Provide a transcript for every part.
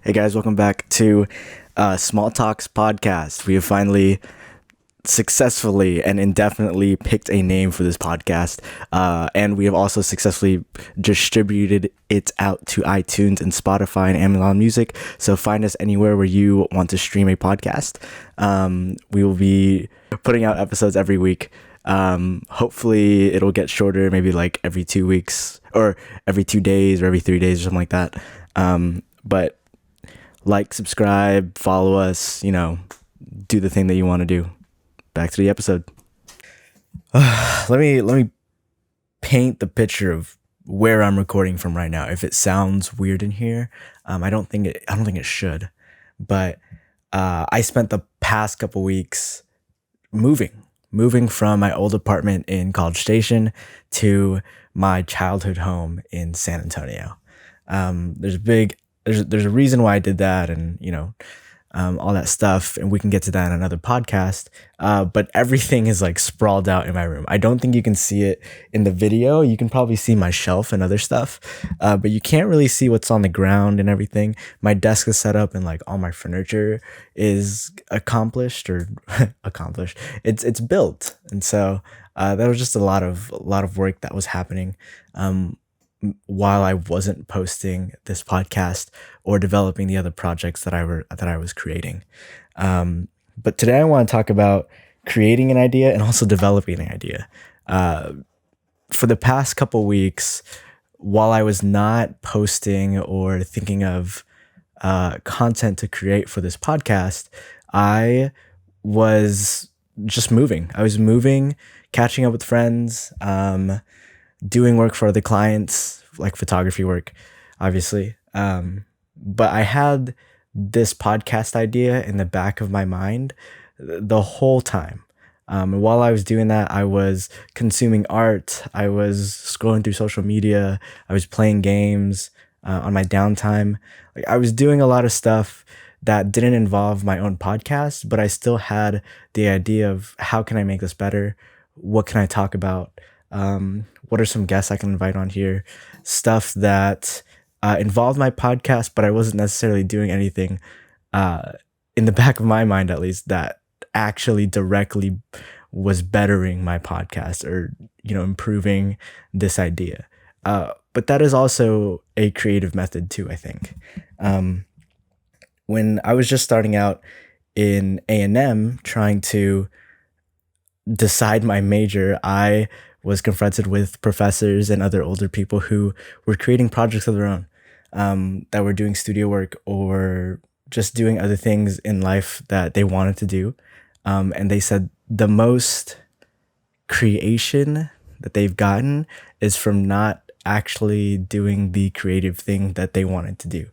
Hey guys, welcome back to Small Talks podcast. We have finally successfully and indefinitely picked a name for this podcast, and we have also successfully distributed it out to iTunes and Spotify and Amazon Music. So find us anywhere where you want to stream a podcast. We will be putting out episodes every week. Hopefully it'll get shorter, maybe like every 2 weeks or every 2 days or every 3 days or something like that. But like, subscribe, follow us, do the thing that you want to do. Back to the episode. Let me paint the picture of where I'm recording from right now. If it sounds weird in here, I don't think it should. But I spent the past couple weeks moving from my old apartment in College Station to my childhood home in San Antonio. There's a reason why I did that, and all that stuff, and we can get to that in another podcast. But everything is like sprawled out in my room. I don't think you can see it in the video. You can probably see my shelf and other stuff, but you can't really see what's on the ground and everything. My desk is set up, and like all my furniture is accomplished. It's built, and so that was just a lot of work that was happening. While I wasn't posting this podcast or developing the other projects that I was creating. But today I want to talk about creating an idea and also developing an idea. For the past couple weeks, while I was not posting or thinking of content to create for this podcast, I was just moving. I was moving, catching up with friends, doing work for other clients, like photography work, obviously. But I had this podcast idea in the back of my mind the whole time. And while I was doing that, I was consuming art. I was scrolling through social media. I was playing games on my downtime. Like, I was doing a lot of stuff that didn't involve my own podcast, but I still had the idea of how can I make this better? What can I talk about? What are some guests I can invite on here? Stuff that involved my podcast, but I wasn't necessarily doing anything in the back of my mind, at least, that actually directly was bettering my podcast or, improving this idea. But that is also a creative method too, I think. When I was just starting out in A&M trying to decide my major, I was confronted with professors and other older people who were creating projects of their own, that were doing studio work or just doing other things in life that they wanted to do. And they said the most creation that they've gotten is from not actually doing the creative thing that they wanted to do.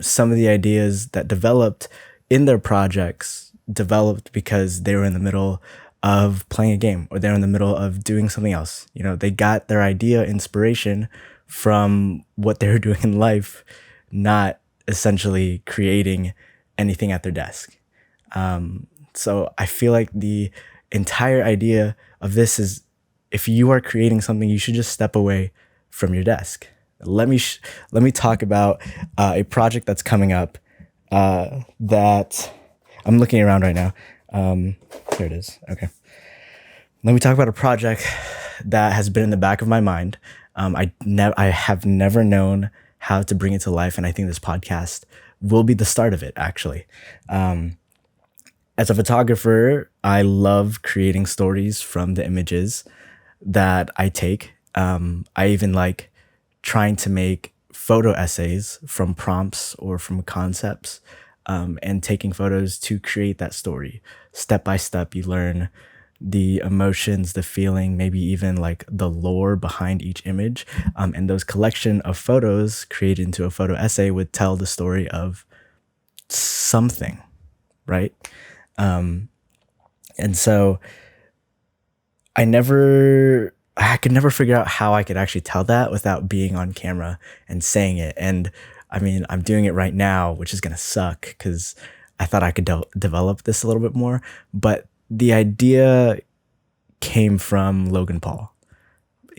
Some of the ideas that developed in their projects developed because they were in the middle of playing a game, or they're in the middle of doing something else. They got their idea inspiration from what they were doing in life, not essentially creating anything at their desk. So I feel like the entire idea of this is, if you are creating something, you should just step away from your desk. Let me talk about a project that's coming up that I'm looking around right now. Here it is. Okay. Let me talk about a project that has been in the back of my mind. I have never known how to bring it to life, and I think this podcast will be the start of it, actually. As a photographer, I love creating stories from the images that I take. I even like trying to make photo essays from prompts or from concepts, and taking photos to create that story. Step by step, you learn the emotions, the feeling, maybe even like the lore behind each image. And those collection of photos created into a photo essay would tell the story of something, right? And so I could never figure out how I could actually tell that without being on camera and saying it. And I mean, I'm doing it right now, which is going to suck because I thought I could develop this a little bit more. But the idea came from Logan Paul.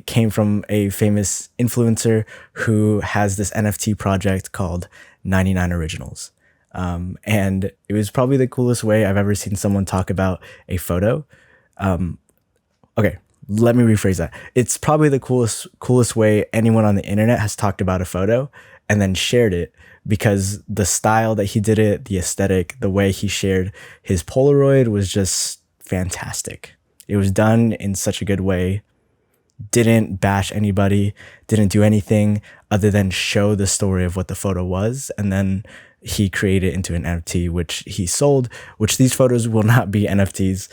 came from a famous influencer who has this NFT project called 99 Originals. And it was probably the coolest way I've ever seen someone talk about a photo. Okay, let me rephrase that. It's probably the coolest way anyone on the internet has talked about a photo and then shared it, because the style that he did it, the aesthetic, the way he shared his Polaroid was just fantastic. It was done in such a good way. Didn't bash anybody, didn't do anything other than show the story of what the photo was, and then he created it into an NFT, which he sold, which these photos will not be NFTs.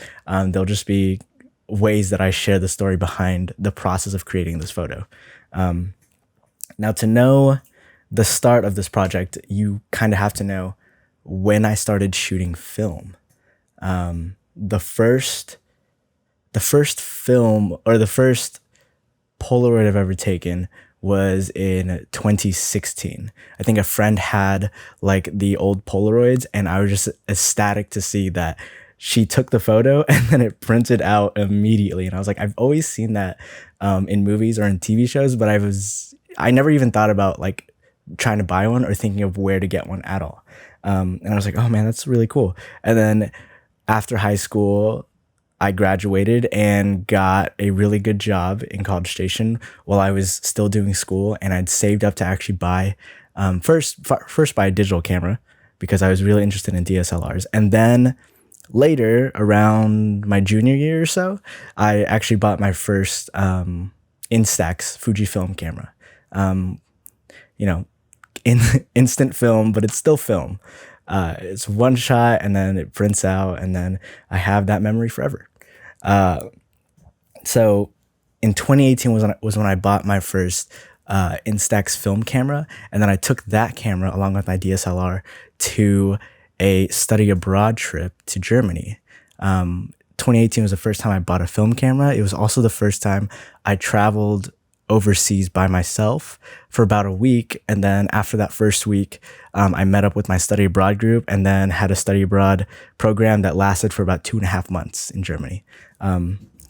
They'll just be ways that I share the story behind the process of creating this photo. Now, to know the start of this project, you kind of have to know when I started shooting film. The first film, or the first Polaroid I've ever taken, was in 2016. I think a friend had like the old Polaroids, and I was just ecstatic to see that she took the photo and then it printed out immediately. And I was like, I've always seen that in movies or in TV shows, but I never even thought about like trying to buy one or thinking of where to get one at all. And I was like, oh man, that's really cool. And then after high school, I graduated and got a really good job in College Station while I was still doing school, and I'd saved up to actually buy first buy a digital camera, because I was really interested in DSLRs. And then later, around my junior year or so, I actually bought my first Instax Fujifilm camera. Instant film, but it's still film. It's one shot and then it prints out, and then I have that memory forever. So in 2018 was when I bought my first Instax film camera, and then I took that camera along with my DSLR to a study abroad trip to Germany. 2018 was the first time I bought a film camera. It was also the first time I traveled overseas by myself for about a week. And then after that first week, I met up with my study abroad group and then had a study abroad program that lasted for about 2.5 months in Germany.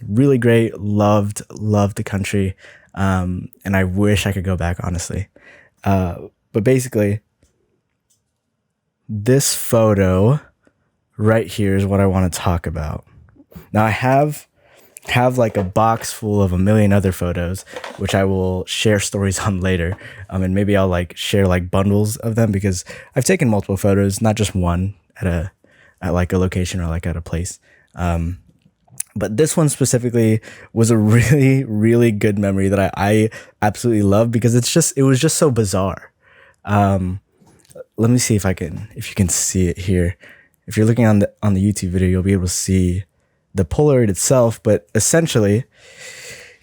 Really great. Loved the country. And I wish I could go back, honestly. But basically, this photo right here is what I want to talk about. Now I have like a box full of a million other photos, which I will share stories on later. And maybe I'll like share like bundles of them, because I've taken multiple photos, not just one at like a location or like at a place. But this one specifically was a really, really good memory that I absolutely love, because it was just so bizarre. Let me see if you can see it here. If you're looking on the YouTube video, you'll be able to see the Polaroid itself, but essentially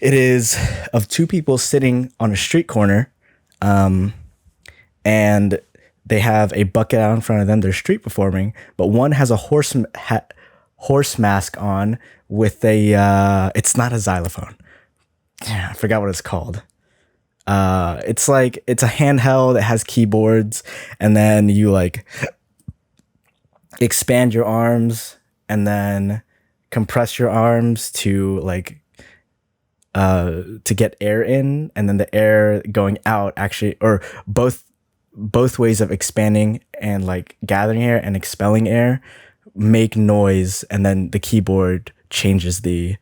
it is of two people sitting on a street corner, and they have a bucket out in front of them. They're street performing, but one has a horse mask on with it's not a xylophone. I forgot what it's called. It's a handheld. It has keyboards, and then you like expand your arms and then compress your arms to like to get air in, and then the air going out actually, or both ways of expanding and like gathering air and expelling air make noise, and then the keyboard changes the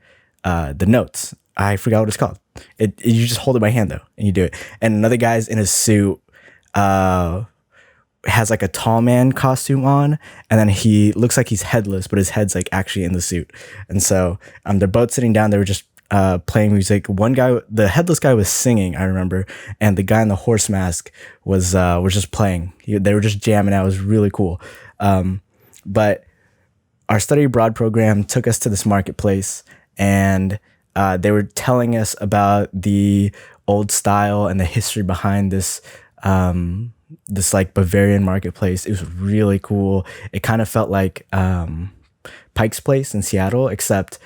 notes. I forgot what it's called. You just hold it by hand though, and you do it. And another guy's in a suit, has like a tall man costume on, and then he looks like he's headless, but his head's like actually in the suit. And so they're both sitting down. They were just playing music. One guy, the headless guy, was singing, I remember, and the guy in the horse mask was just playing. They were just jamming out. It was really cool. But our study abroad program took us to this marketplace, and they were telling us about the old style and the history behind this like Bavarian marketplace. It was really cool. It kind of felt like Pike's Place in Seattle, except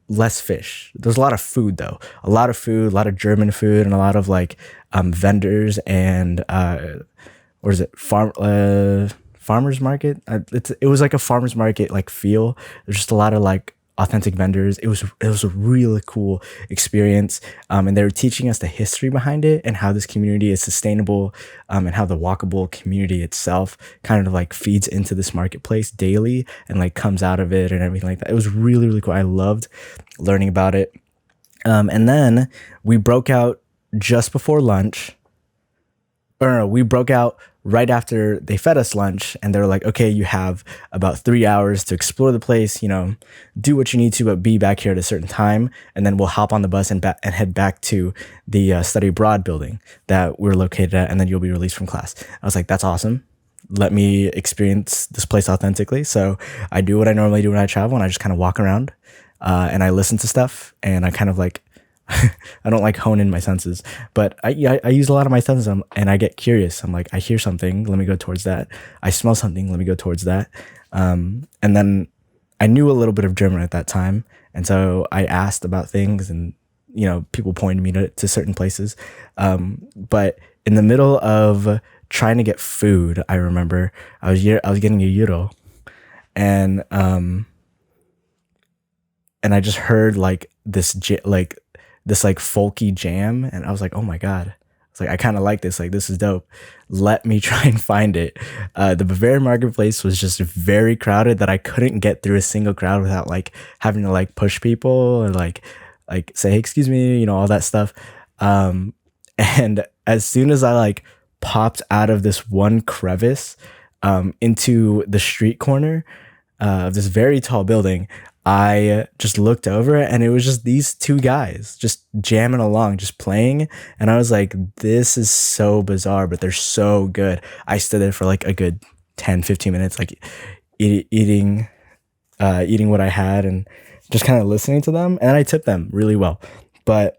less fish. There's a lot of food though. A lot of German food, and a lot of like vendors and what is it? Farmers market. It was like a farmers market like feel. There's just a lot of like authentic vendors. It was a really cool experience, and they were teaching us the history behind it and how this community is sustainable, and how the walkable community itself kind of like feeds into this marketplace daily and like comes out of it and everything like that. It was really really cool. I loved learning about it. And then we broke out just before lunch. Or no, we broke out right after they fed us lunch, and they were like, okay, you have about 3 hours to explore the place, do what you need to, but be back here at a certain time. And then we'll hop on the bus and head back to the study abroad building that we're located at. And then you'll be released from class. I was like, that's awesome. Let me experience this place authentically. So I do what I normally do when I travel, and I just kind of walk around, and I listen to stuff, and I kind of like, I don't like hone in my senses, but I use a lot of my senses, and I get curious. I'm like, I hear something, let me go towards that. I smell something, let me go towards that. And then I knew a little bit of German at that time, and so I asked about things, and people pointed me to certain places. But in the middle of trying to get food, I remember I was getting a euro, and I just heard like this folky jam, and I was like, oh my god. It's like, I kind of like this. Like, this is dope. Let me try and find it. The Bavarian marketplace was just very crowded that I couldn't get through a single crowd without like having to like push people or like say, hey, excuse me, all that stuff. And as soon as I like popped out of this one crevice into the street corner of this very tall building, I just looked over, and it was just these two guys just jamming along, just playing. And I was like, this is so bizarre, but they're so good. I stood there for like a good 10-15 minutes, like eating what I had and just kind of listening to them. And I tipped them really well. But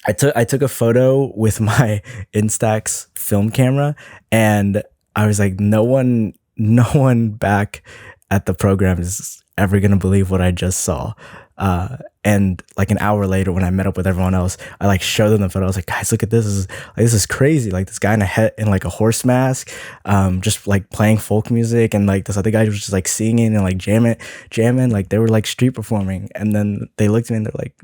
I took a photo with my Instax film camera, and I was like, no one back at the program is ever gonna believe what I just saw. And like an hour later, when I met up with everyone else, I like showed them the photo. I was like, guys, look at this. This is crazy. Like, this guy in like a horse mask, just like playing folk music, and like this other guy was just like singing and like jamming. Like, they were like street performing. And then they looked at me and they're like,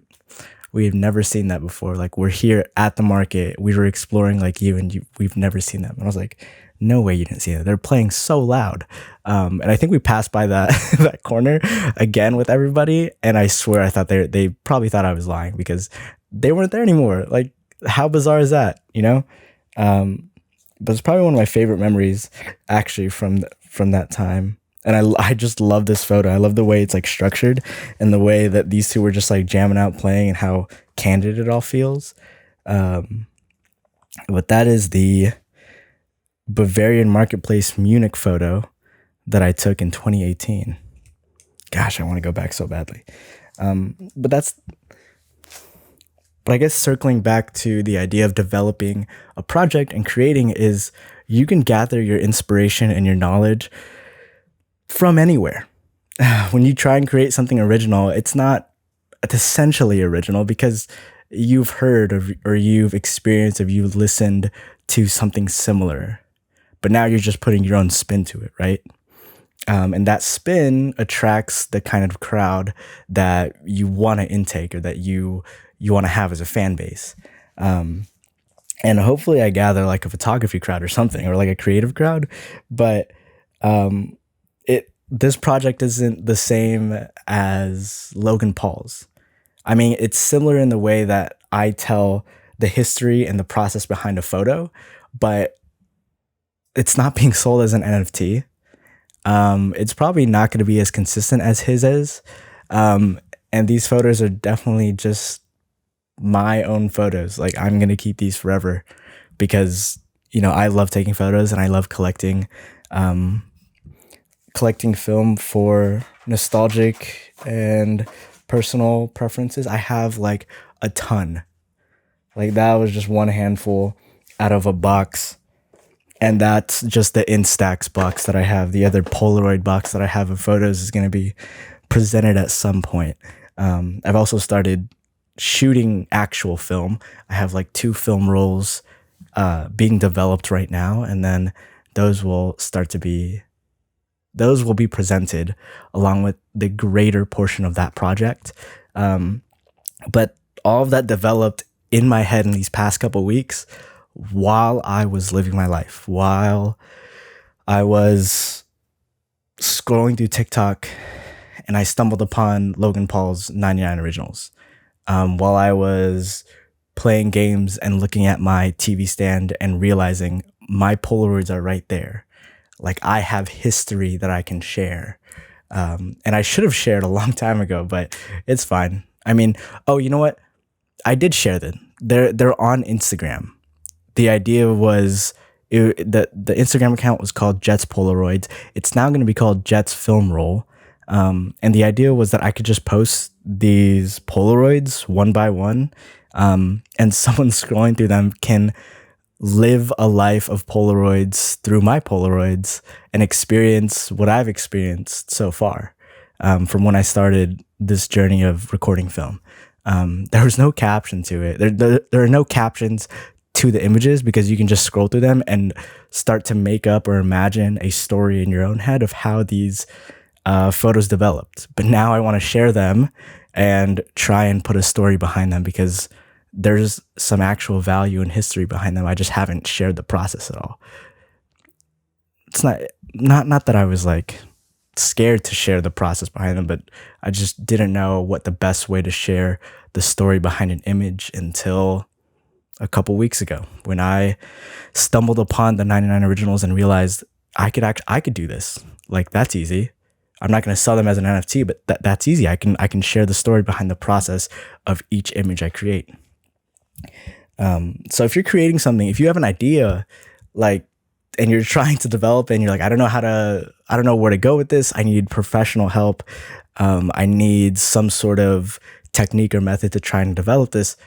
we've never seen that before. Like, we're here at the market. We were exploring like you, and we've never seen that. And I was like, no way you didn't see that. They're playing so loud. And I think we passed by that that corner again with everybody. And I swear I thought they probably thought I was lying, because they weren't there anymore. Like, how bizarre is that, But it's probably one of my favorite memories actually from that time. And I just love this photo. I love the way it's like structured, and the way that these two were just like jamming out, playing, and how candid it all feels. But that is the Bavarian Marketplace Munich photo that I took in 2018. Gosh, I want to go back so badly. But I guess circling back to the idea of developing a project and creating is, you can gather your inspiration and your knowledge from anywhere. When you try and create something original, it's not essentially original, because you've heard of, or you've experienced, or you've listened to something similar, but now you're just putting your own spin to it, right? And that spin attracts the kind of crowd that you want to intake, or that you want to have as a fan base. And hopefully I gather like a photography crowd or something, or like a creative crowd. But this project isn't the same as Logan Paul's. I mean, it's similar in the way that I tell the history and the process behind a photo, but it's not being sold as an NFT. It's probably not going to be as consistent as his is. And these photos are definitely just my own photos. Like, I'm going to keep these forever, because, I love taking photos, and I love collecting film for nostalgic and personal preferences. I have like a ton. Like, that was just one handful out of a box. And that's just the Instax box that I have. The other Polaroid box that I have of photos is going to be presented at some point. I've also started shooting actual film. I have like 2 film rolls being developed right now. And then those will start to be those will be presented along with the greater portion of that project. But all of that developed in my head in these past couple weeks while I was living my life, while I was scrolling through TikTok and I stumbled upon Logan Paul's 99 Originals. While I was playing games and looking at my TV stand and realizing my Polaroids are right there. Like, I have history that I can share. And I should have shared a long time ago, but it's fine. I mean, oh, you know what? I did share them. They're on Instagram. The idea was the Instagram account was called Jets Polaroids. It's now going to be called Jets Film Roll. And the idea was that I could just post these Polaroids one by one, and someone scrolling through them can live a life of Polaroids through my Polaroids and experience what I've experienced so far, from when I started this journey of recording film. There was no caption to it. There are no captions to the images because you can just scroll through them and start to make up or imagine a story in your own head of how these photos developed. But now I want to share them and try and put a story behind them because there's some actual value and history behind them. I just haven't shared the process at all. It's not that I was like scared to share the process behind them, but I just didn't know what the best way to share the story behind an image until a couple weeks ago when I stumbled upon the 99 Originals and realized I could do this. Like, that's easy. I'm not going to sell them as an NFT, but that's easy. I can share the story behind the process of each image I create. So if you're creating something, if you have an idea, like, and you're trying to develop and you're like, I don't know where to go with this. I need professional help. I need some sort of technique or method to try and develop this.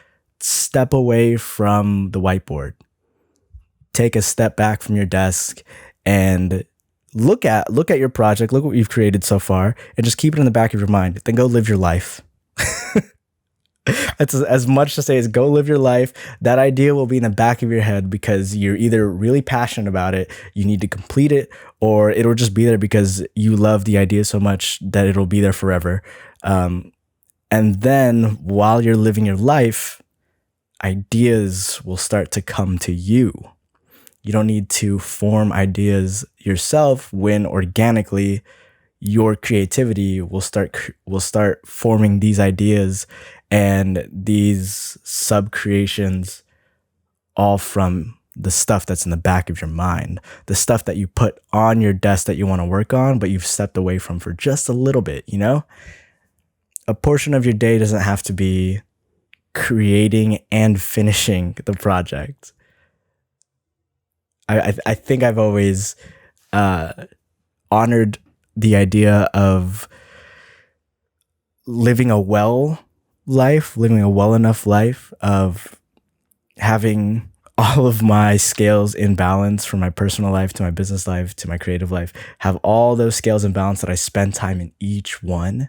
Step away from the whiteboard. Take a step back from your desk and look at your project, look what you've created so far, and just keep it in the back of your mind. Then go live your life. That's as much to say as go live your life. That idea will be in the back of your head because you're either really passionate about it, you need to complete it, or it'll just be there because you love the idea so much that it'll be there forever. And then while you're living your life, ideas will start to come to you. You don't need to form ideas yourself when organically your creativity will start forming these ideas and these sub creations all from the stuff that's in the back of your mind, the stuff that you put on your desk that you want to work on, but you've stepped away from for just a little bit, you know? A portion of your day doesn't have to be creating and finishing the project. I think I've always honored the idea of living a well enough life, of having all of my scales in balance from my personal life to my business life to my creative life, have all those scales in balance that I spend time in each one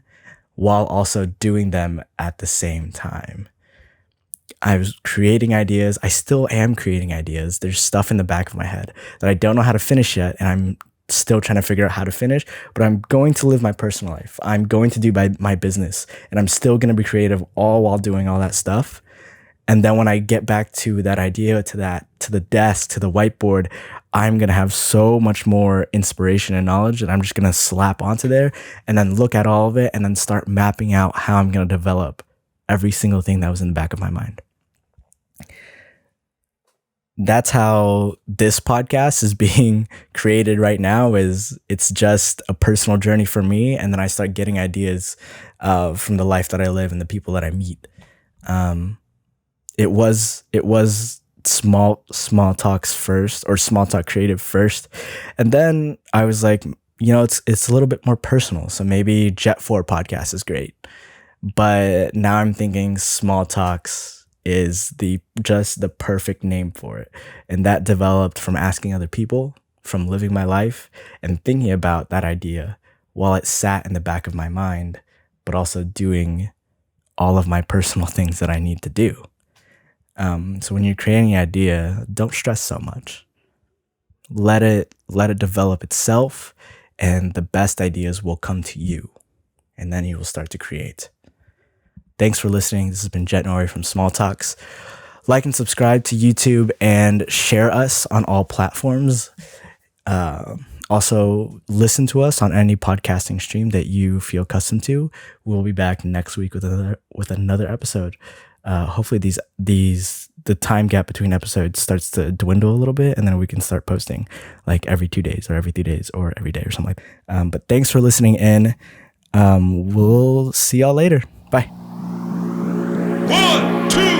while also doing them at the same time. I was creating ideas. I still am creating ideas. There's stuff in the back of my head that I don't know how to finish yet, and I'm still trying to figure out how to finish, but I'm going to live my personal life. I'm going to do my business, and I'm still going to be creative all while doing all that stuff. And then when I get back to that idea, to the desk, to the whiteboard, I'm going to have so much more inspiration and knowledge that I'm just going to slap onto there and then look at all of it and then start mapping out how I'm going to develop every single thing that was in the back of my mind. That's how this podcast is being created right now. It's just a personal journey for me, and then I start getting ideas from the life that I live and the people that I meet. It was small talks first, or small talk creative first, and then I was like, it's a little bit more personal. So maybe Jet 4 podcast is great, but now I'm thinking small talks is just the perfect name for it. And that developed from asking other people, from living my life and thinking about that idea while it sat in the back of my mind, but also doing all of my personal things that I need to do. So when you're creating an idea, don't stress so much. Let it develop itself, and the best ideas will come to you, and then you will start to create. Thanks for listening. This has been Jet Nori from Small Talks. Like and subscribe to YouTube and share us on all platforms. Also, listen to us on any podcasting stream that you feel accustomed to. We'll be back next week with another episode. Hopefully, the time gap between episodes starts to dwindle a little bit, and then we can start posting like every 2 days or every 3 days or every day or something like that. But thanks for listening in. We'll see y'all later. Bye. 1, 2.